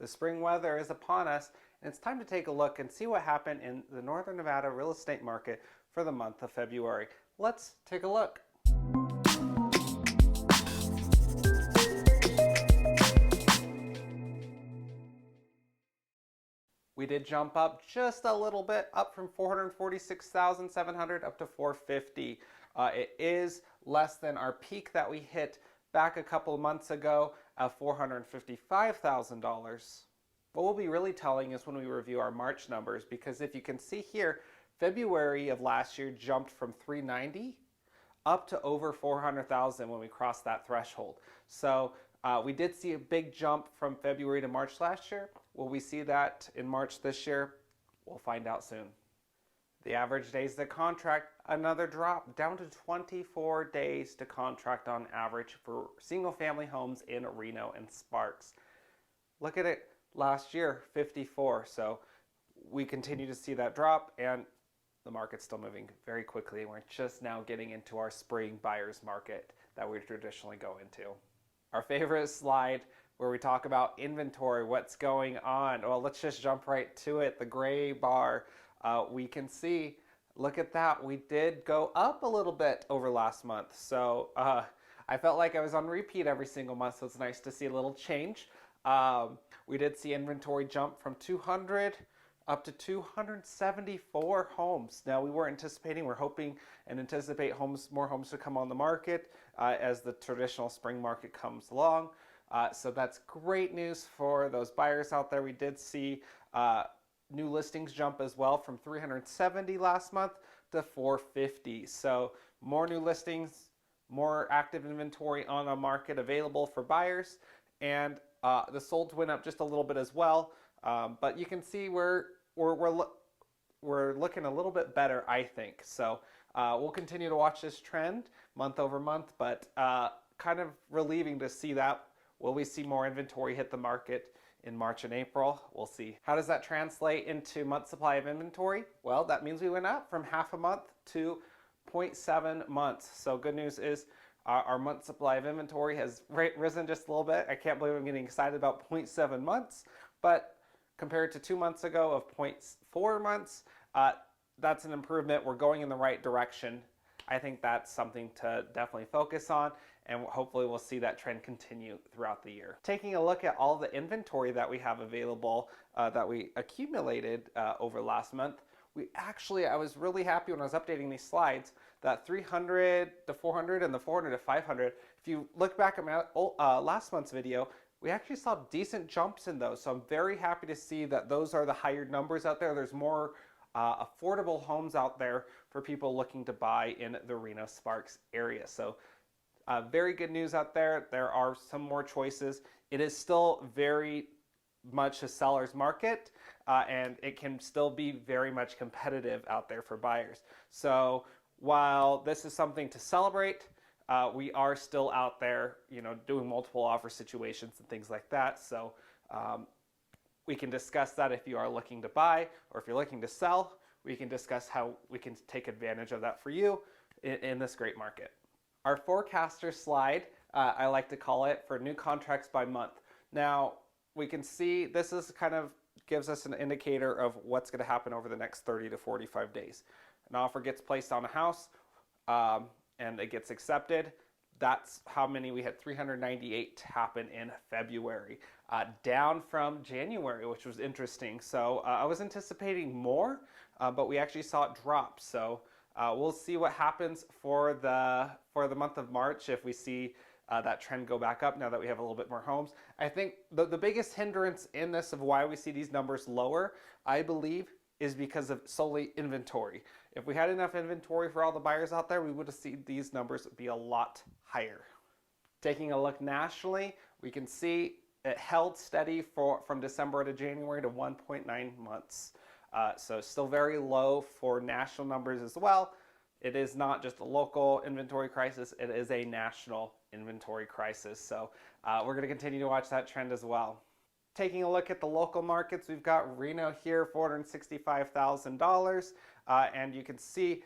The spring weather is upon us, and it's time to take a look and see what happened in the Northern Nevada real estate market for the month of February. Let's take a look. We did jump up just a little bit, up from 446,700 up to 450. It is less than our peak that we hit back a couple of months ago of $455,000. What will be really telling is when we review our March numbers, because if you can see here, February of last year jumped from 390 up to over 400,000 when we crossed that threshold. So we did see a big jump from February to March last year. Will we see that in March this year? We'll find out soon. The average days to contract, another drop down to 24 days to contract on average for single family homes in Reno and Sparks. Look at it last year, 54. So we continue to see that drop, and the market's still moving very quickly. We're just now getting into our spring buyer's market that we traditionally go into. Our favorite slide where we talk about inventory, what's going on. Well, let's just jump right to it. The gray bar, we can see, look at that. We did go up a little bit over last month. So I felt like I was on repeat every single month, so it's nice to see a little change. We did see inventory jump from 200 up to 274 homes. Now we were anticipating, we're hoping and anticipate more homes to come on the market as the traditional spring market comes along. So that's great news for those buyers out there. We did see new listings jump as well from 370 last month to 450. So more new listings, more active inventory on the market available for buyers, and the solds went up just a little bit as well. But you can see we're looking a little bit better, I think. So we'll continue to watch this trend month over month, but kind of relieving to see that. Will we see more inventory hit the market in March and April? We'll see. How does that translate into month supply of inventory? Well, that means we went up from half a month to 0.7 months. So good news is our month supply of inventory has risen just a little bit. I can't believe I'm getting excited about 0.7 months, but compared to 2 months ago of 0.4 months, that's an improvement. We're going in the right direction. I think that's something to definitely focus on, and hopefully we'll see that trend continue throughout the year. Taking a look at all the inventory that we have available that we accumulated over last month, I was really happy when I was updating these slides that 300 to 400 and the 400 to 500, if you look back at my last month's video, we actually saw decent jumps in those. So I'm very happy to see that those are the higher numbers out there. There's more affordable homes out there for people looking to buy in the Reno Sparks area. So very good news out there. There are some more choices. It is still very much a seller's market, and it can still be very much competitive out there for buyers. So while this is something to celebrate, we are still out there, doing multiple offer situations and things like that. So we can discuss that if you are looking to buy, or if you're looking to sell, we can discuss how we can take advantage of that for you in this great market. Our forecaster slide, I like to call it, for new contracts by month. Now, we can see this is kind of gives us an indicator of what's going to happen over the next 30 to 45 days. An offer gets placed on a house and it gets accepted. That's how many we had. 398 happen in February, down from January, which was interesting. So I was anticipating more, but we actually saw it drop. So we'll see what happens for the month of March if we see that trend go back up now that we have a little bit more homes. I think the biggest hindrance in this of why we see these numbers lower, I believe, is because of solely inventory. If we had enough inventory for all the buyers out there, we would have seen these numbers be a lot higher. Taking a look nationally, we can see it held steady from December to January to 1.9 months. So still very low for national numbers as well. It is not just a local inventory crisis, it is a national inventory crisis. So we're going to continue to watch that trend as well. Taking a look at the local markets, we've got Reno here, $465,000. And you can see,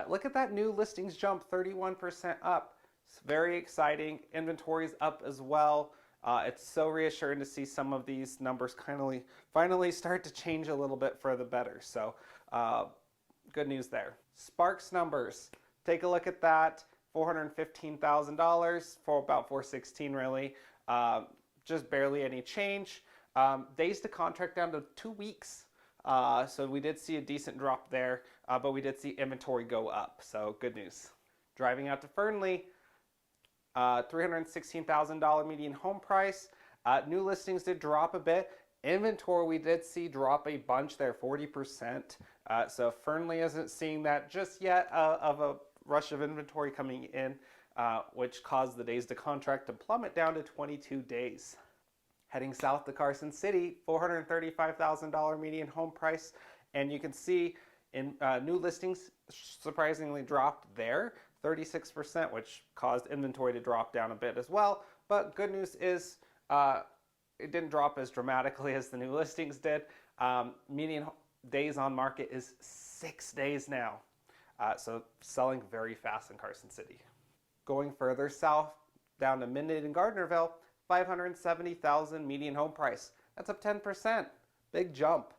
look at that new listings jump, 31% up. It's very exciting. Inventory's up as well. It's so reassuring to see some of these numbers finally start to change a little bit for the better. So good news there. Sparks numbers. Take a look at that. $415,000 for about 416 really. Just barely any change. Days to contract down to 2 weeks. So we did see a decent drop there, but we did see inventory go up. So good news. Driving out to Fernley, $316,000 median home price. New listings did drop a bit. Inventory we did see drop a bunch there, 40%. So Fernley isn't seeing that just yet of a rush of inventory coming in, which caused the days to contract to plummet down to 22 days. Heading south to Carson City, $435,000 median home price. And you can see in new listings surprisingly dropped there, 36%, which caused inventory to drop down a bit as well. But good news is it didn't drop as dramatically as the new listings did. Median days on market is 6 days now. So selling very fast in Carson City. Going further south, down to Minden and Gardnerville, $570,000 median home price. That's up 10%. Big jump.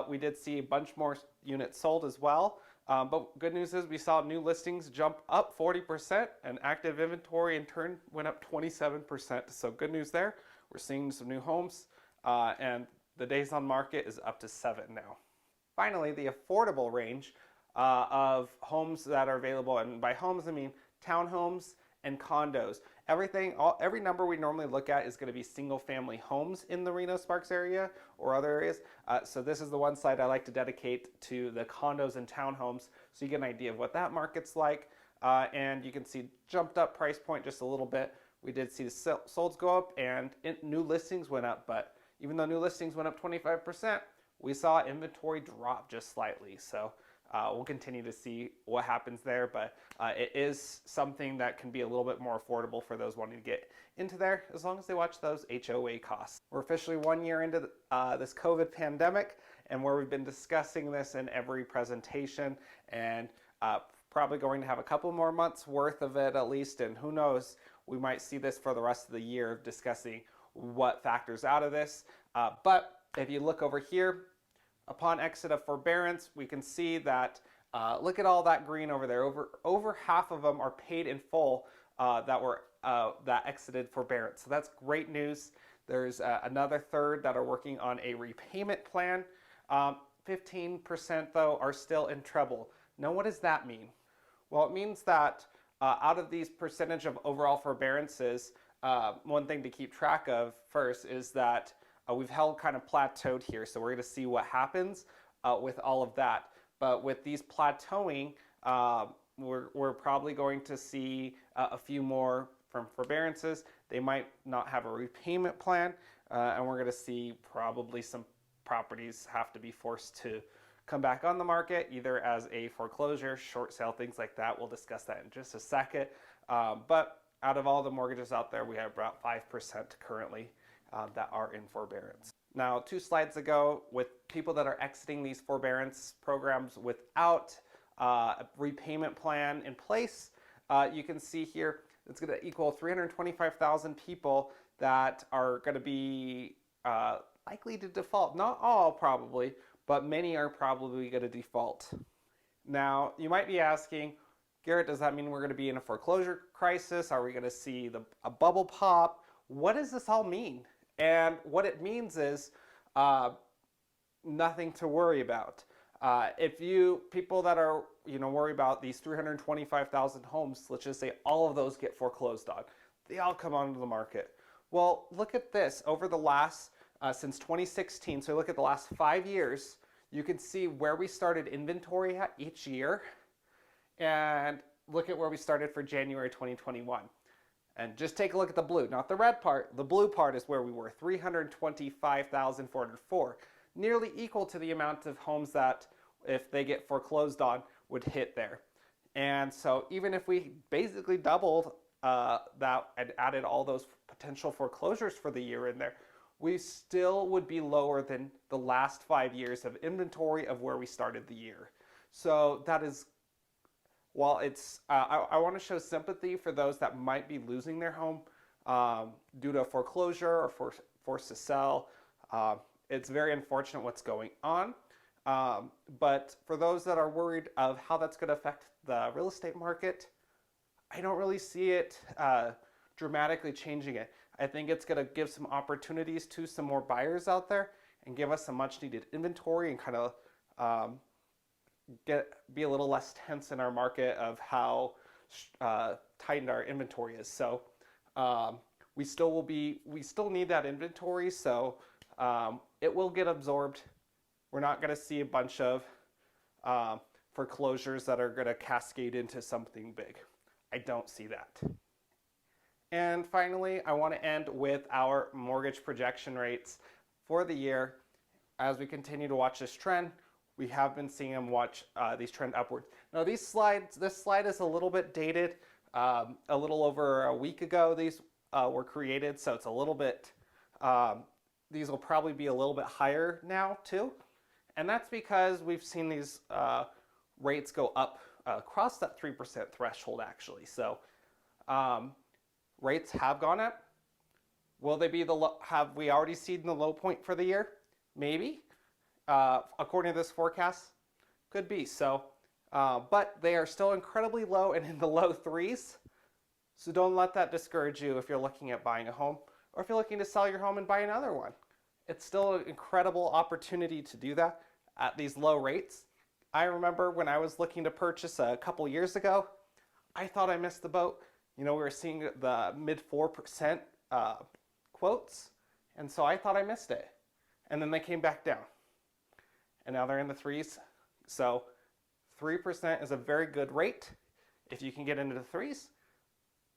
We did see a bunch more units sold as well. But good news is we saw new listings jump up 40% and active inventory in turn went up 27%. So good news there. We're seeing some new homes and the days on market is up to 7 now. Finally, the affordable range of homes that are available, and by homes I mean townhomes and condos. Every number we normally look at is going to be single family homes in the Reno Sparks area or other areas. So this is the one slide I like to dedicate to the condos and townhomes so you get an idea of what that market's like. And you can see jumped up price point just a little bit. We did see the solds go up and new listings went up, but even though new listings went up 25%, we saw inventory drop just slightly. So we'll continue to see what happens there, but it is something that can be a little bit more affordable for those wanting to get into there, as long as they watch those HOA costs. We're officially 1 year into this COVID pandemic, and where we've been discussing this in every presentation, and probably going to have a couple more months worth of it at least, and who knows, we might see this for the rest of the year, discussing what factors out of this. But if you look over here, upon exit of forbearance, we can see that, look at all that green over there. Over half of them are paid in full that exited forbearance. So that's great news. There's another third that are working on a repayment plan. 15% though are still in trouble. Now what does that mean? Well, it means that out of these percentage of overall forbearances, one thing to keep track of first is that we've held kind of plateaued here, so we're going to see what happens with all of that. But with these plateauing, we're probably going to see a few more from forbearances. They might not have a repayment plan, and we're going to see probably some properties have to be forced to come back on the market, either as a foreclosure, short sale, things like that. We'll discuss that in just a second. But out of all the mortgages out there, we have about 5% currently that are in forbearance. Now, 2 slides ago, with people that are exiting these forbearance programs without a repayment plan in place, you can see here it's going to equal 325,000 people that are going to be likely to default. Not all probably, but many are probably going to default. Now, you might be asking, Garrett, does that mean we're going to be in a foreclosure crisis? Are we going to see a bubble pop? What does this all mean? And what it means is nothing to worry about. If people that are worry about these 325,000 homes, let's just say all of those get foreclosed on, they all come onto the market. Well, look at this over the last since 2016. So look at the last 5 years. You can see where we started inventory at each year, and look at where we started for January 2021. And just take a look at the blue, not the red part. The blue part is where we were, 325,404, nearly equal to the amount of homes that, if they get foreclosed on, would hit there. And so even if we basically doubled that and added all those potential foreclosures for the year in there, we still would be lower than the last 5 years of inventory of where we started the year. So that is, while it's, I want to show sympathy for those that might be losing their home due to a foreclosure or forced to sell. It's very unfortunate what's going on. But for those that are worried of how that's going to affect the real estate market, I don't really see it dramatically changing it. I think it's going to give some opportunities to some more buyers out there and give us some much needed inventory and kind of be a little less tense in our market of how tightened our inventory is. So we still need that inventory, so it will get absorbed. We're not going to see a bunch of foreclosures that are going to cascade into something big. I don't see that. And finally, I want to end with our mortgage projection rates for the year. As we continue to watch this trend, we have been seeing them watch these trend upwards. Now this slide is a little bit dated. A little over a week ago these were created, so it's a little bit, these will probably be a little bit higher now too. And that's because we've seen these rates go up across that 3% threshold actually. So rates have gone up. Will they be have we already seen the low point for the year? Maybe. According to this forecast, could be. So, but they are still incredibly low and in the low threes. So don't let that discourage you if you're looking at buying a home or if you're looking to sell your home and buy another one. It's still an incredible opportunity to do that at these low rates. I remember when I was looking to purchase a couple years ago, I thought I missed the boat. You know, we were seeing the mid 4% quotes, and so I thought I missed it. And then they came back down. And now they're in the threes. So 3% is a very good rate. If you can get into the threes,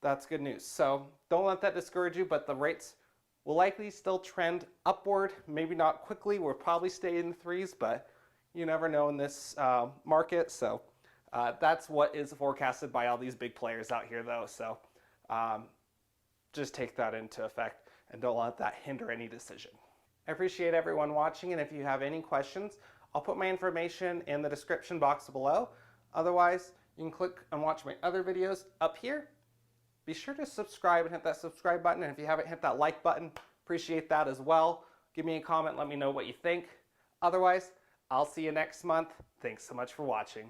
that's good news. So don't let that discourage you, but the rates will likely still trend upward. Maybe not quickly. We'll probably stay in the threes, but you never know in this market. So that's what is forecasted by all these big players out here though. So just take that into effect and don't let that hinder any decision. I appreciate everyone watching, and if you have any questions, I'll put my information in the description box below. Otherwise, you can click and watch my other videos up here. Be sure to subscribe and hit that subscribe button, and if you haven't hit that like button, appreciate that as well. Give me a comment, let me know what you think. Otherwise, I'll see you next month. Thanks so much for watching.